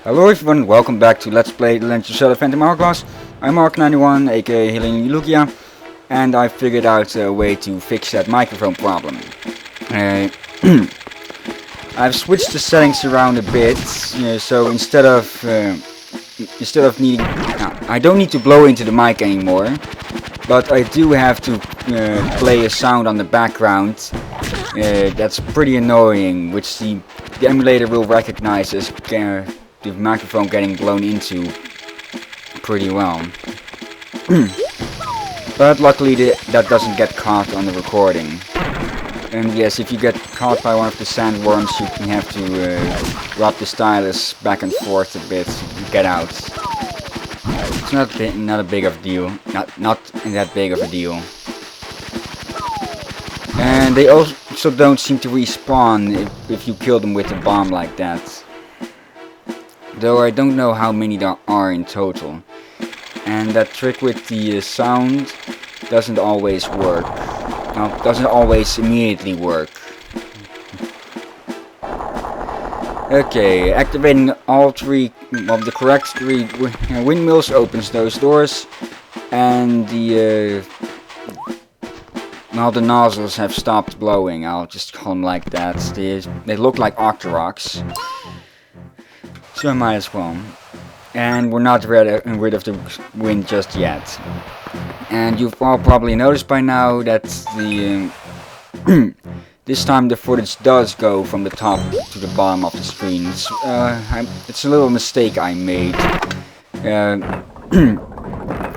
Hello everyone, welcome back to Let's Play The Legend of Zelda Phantom Hourglass. I'm Mark91, aka Helene Lugia, and I figured out a way to fix that microphone problem. I've switched the settings around a bit, so instead of needing, I don't need to blow into the mic anymore, but I do have to play a sound on the background. That's pretty annoying, which the emulator will recognize as the microphone getting blown into pretty well. But luckily that doesn't get caught on the recording. And yes, if you get caught by one of the sandworms, you can have to rub the stylus back and forth a bit to get out. It's not a big of a deal. Not that big of a deal. And they also don't seem to respawn if you kill them with a bomb like that. Though I don't know how many there are in total. And that trick with the sound doesn't always work. No, doesn't always immediately work. Okay, activating all three, well, the correct three windmills opens those doors. And the nozzles have stopped blowing. I'll just call them like that. They look like Octoroks. So I might as well. And we're not rid of the wind just yet. And you've all probably noticed by now that the this time the footage does go from the top to the bottom of the screen. It's a little mistake I made.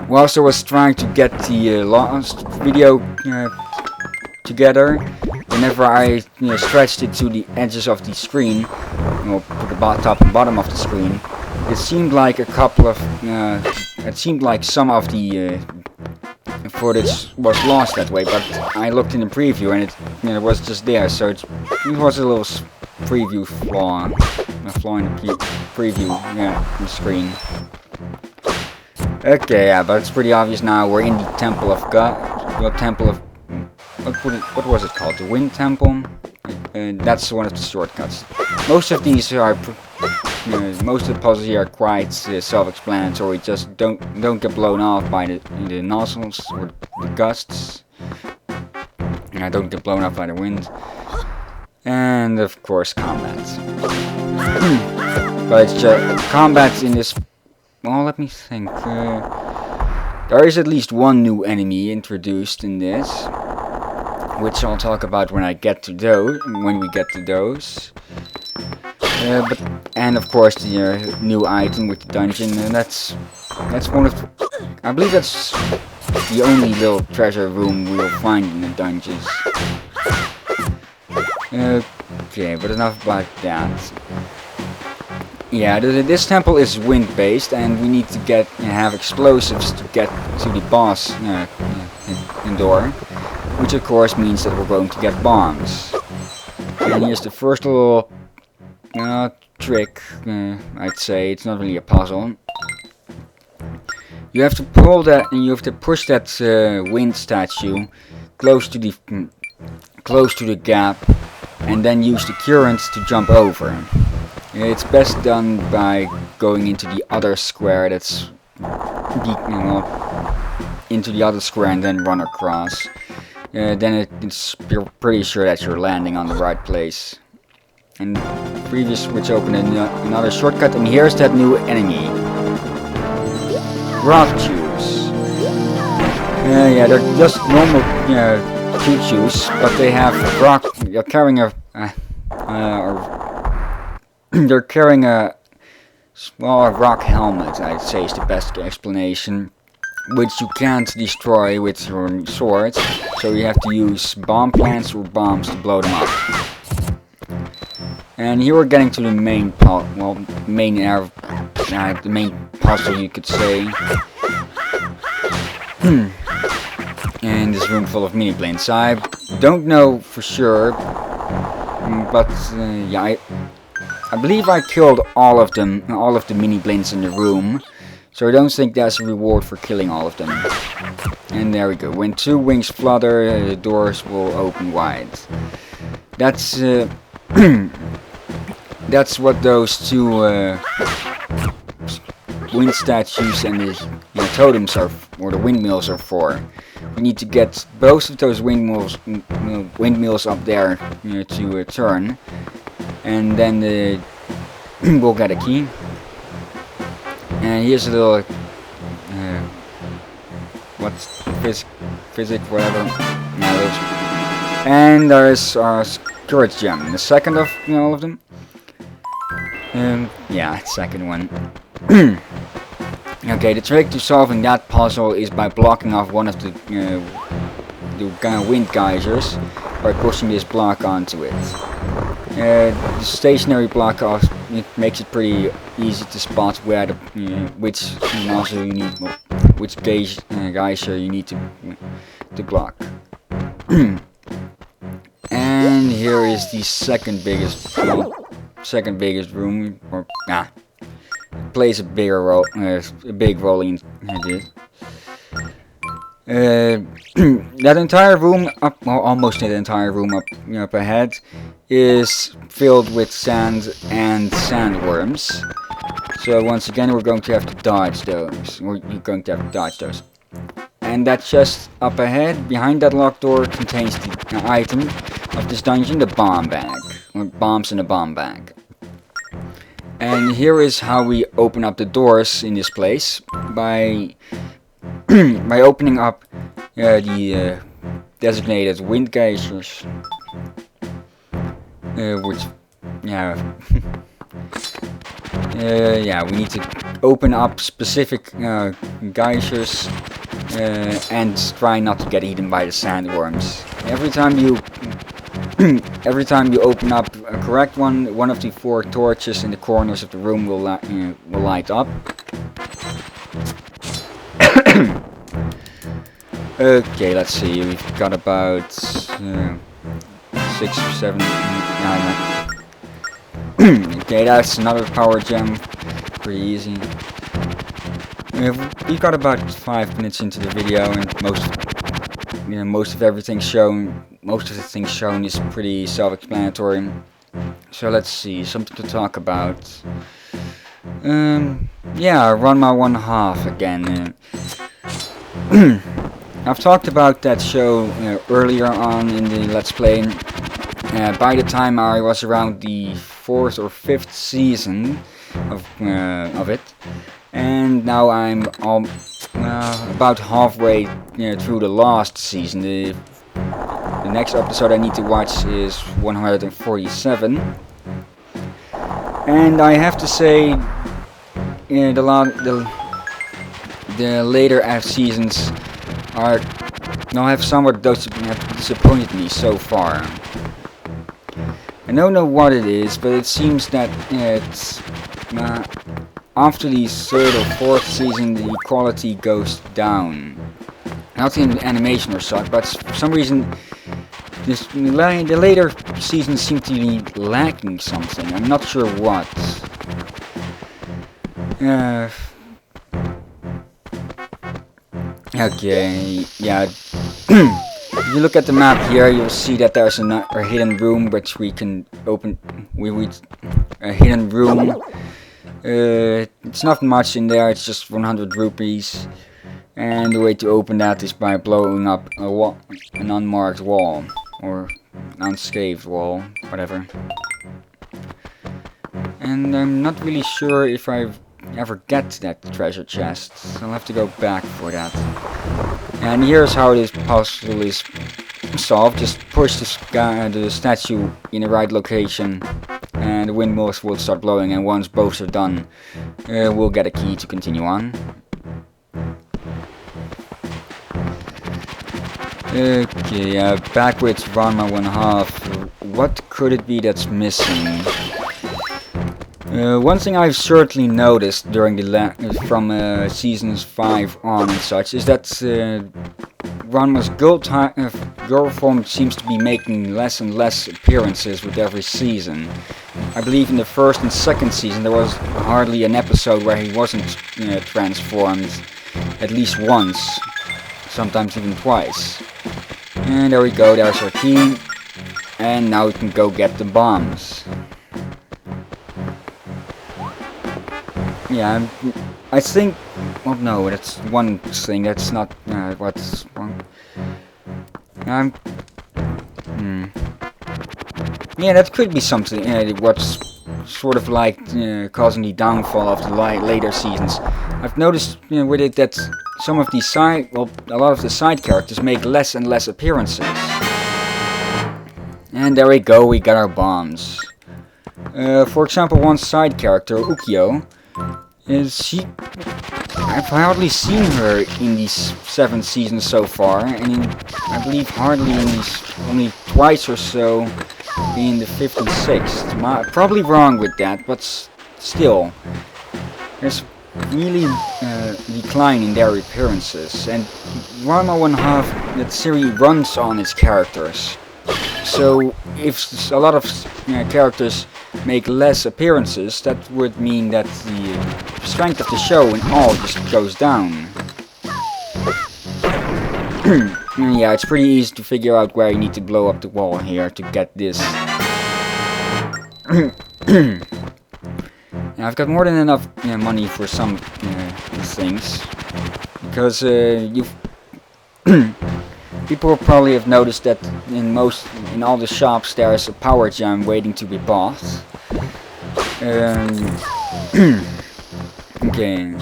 Whilst I was trying to get the last video together, whenever I stretched it to the edges of the screen, to the top and bottom of the screen, it seemed like some of the footage was lost that way. But I looked in the preview and it was just there, so it was a little preview flaw, a flaw in the preview, on the screen. Okay, yeah, but it's pretty obvious now. We're in the Temple of God, the Temple of what was it called? The Wind Temple. That's one of the shortcuts. Most of these are, most of the puzzles here are quite self-explanatory. Just don't get blown off by the nozzles or the gusts. Don't get blown off by the wind. And of course, combat. But it's combat in this. Well, let me think. There is at least one new enemy introduced in this, which I'll talk about when we get to those. And of course the new item with the dungeon, and that's one of, I believe that's the only little treasure room we'll find in the dungeons. Okay, but enough about that. Yeah, this temple is wind-based, and we need to have explosives to get to the boss door, which of course means that we're going to get bombs. And here's the first little trick. I'd say it's not really a puzzle. You have to pull that, and you have to push that wind statue close to the gap, and then use the current to jump over. It's best done by going into the other square that's into the other square and then run across. Then you're pretty sure that you're landing on the right place. And previous switch opened another shortcut, and here's that new enemy. Rock Chews. Yeah, they're just normal Chews, but they have rock. They're carrying a rock helmet, I'd say is the best explanation, which you can't destroy with your sword, so you have to use bomb plants or bombs to blow them up. And here we're getting to the main the main puzzle, you could say. In this room full of mini planes. I don't know for sure, but yeah, I believe I killed all of the mini planes in the room, so I don't think that's a reward for killing all of them. And there we go. When two wings flutter, the doors will open wide. That's what those two wind statues and the totems are, or the windmills are for. We need to get both of those windmills up there to turn, and then we'll get a key. And here's a little what's physics, whatever. And there's our courage gem, the second of all of them. Yeah, second one. Okay, the trick to solving that puzzle is by blocking off one of the wind geysers by pushing this block onto it. The stationary block off, it makes it pretty easy to spot where the which nozzle you need, which geyser you need to block. And here is the second biggest room, or plays a bigger role, a big role in this. That entire room up, well, almost that entire room up ahead, is filled with sand and sandworms. So once again, we're going to have to dodge those. And that chest up ahead, behind that locked door, contains the item of this dungeon, the bomb bag, or bombs in a bomb bag. And here is how we open up the doors in this place, by by opening up the designated wind geysers, which, yeah, yeah, we need to open up specific geysers and try not to get eaten by the sandworms. Every time you open up a correct one of the 4 torches in the corners of the room will light up. Okay, let's see. We've got about 6 or 7. Okay, that's another power gem. Pretty easy. We've got about 5 minutes into the video, and most of the things shown is pretty self-explanatory. So let's see, something to talk about. Yeah, run my 1/2 again. I've talked about that show earlier on in the Let's Play. By the time I was around the 4th or 5th season of it, and now I'm about halfway through the last season. The next episode I need to watch is 147, and I have to say, the later seasons have somewhat disappointed me so far. I don't know what it is, but it seems that it's after the 3rd or 4th season the quality goes down. Not in animation or such, but for some reason the later seasons seem to be lacking something. I'm not sure what. Okay, yeah. If you look at the map here, you'll see that there's a hidden room which we can open. A hidden room. It's not much in there. It's just 100 rupees, and the way to open that is by blowing up an unmarked wall, or unscathed wall, whatever. And I'm not really sure if I've ever get to that treasure chest, so I'll have to go back for that. And here's how this puzzle is solved. Just push the statue in the right location, and the windmills will start blowing, and once both are done, we'll get a key to continue on. Okay, back with Ranma 1/2. What could it be that's missing? One thing I've certainly noticed during from seasons 5 on and such is that Ranma's girl form seems to be making less and less appearances with every season. I believe in the 1st and 2nd season there was hardly an episode where he wasn't transformed at least once, sometimes even twice. And there we go, there's our key, and now we can go get the bombs. Yeah, I think, well, no, that's one thing. That's not what's wrong. Yeah, that could be something. What's sort of like causing the downfall of the later seasons. I've noticed with it that some of these a lot of the side characters make less and less appearances. And there we go, we got our bombs. For example, one side character, Ukyo, I've hardly seen her in these 7 seasons so far, and I believe hardly in these, only twice or so in the 5th and 6th. Probably wrong with that, but still, there's really decline in their appearances, and Ranma 1/2, that series runs on its characters. So if a lot of characters make less appearances, that would mean that the strength of the show in all just goes down. Yeah, it's pretty easy to figure out where you need to blow up the wall here to get this. Now, I've got more than enough money for some things, because people probably have noticed that in all the shops there's a power gem waiting to be bought. Okay.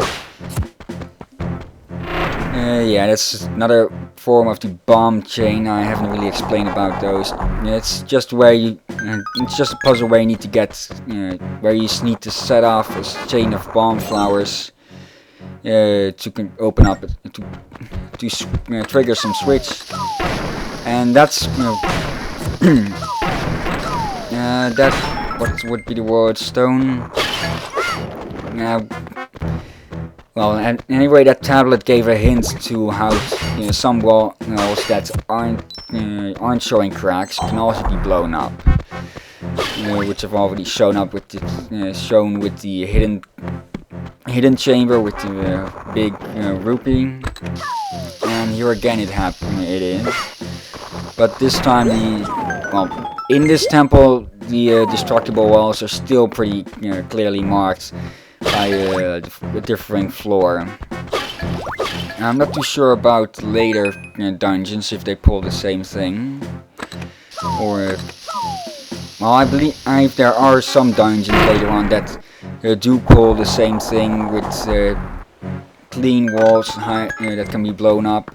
Yeah, that's another form of the bomb chain. I haven't really explained about those. It's just where it's just a puzzle where you need to get, where you need to set off a chain of bomb flowers to open up to trigger some switch, and that's that what would be the word, stone. Well, anyway, that tablet gave a hint to how some walls that aren't showing cracks can also be blown up, which I've already shown up with the hidden chamber with the big rupee, and here again it is. But this time in this temple the destructible walls are still pretty clearly marked by a differing floor. I'm not too sure about later dungeons, if they pull the same thing, or well, I believe there are some dungeons later on that do pull the same thing with clean walls that can be blown up,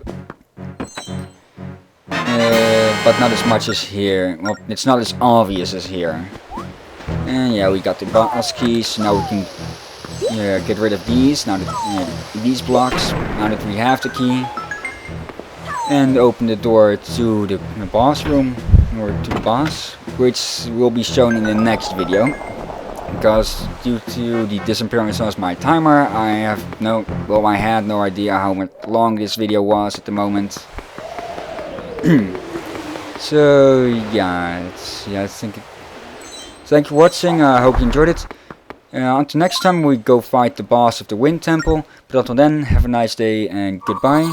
but not as much as here. Well, it's not as obvious as here. And yeah, we got the boss keys. Now we can get rid of these. Now that these blocks. Now that we have the key, and open the door to the boss room, or to the boss, which will be shown in the next video. Because due to the disappearance of my timer, I had no idea how long this video was at the moment. So yeah, thank you for watching. I hope you enjoyed it. Until next time, we go fight the boss of the Wind Temple. But until then, have a nice day and goodbye.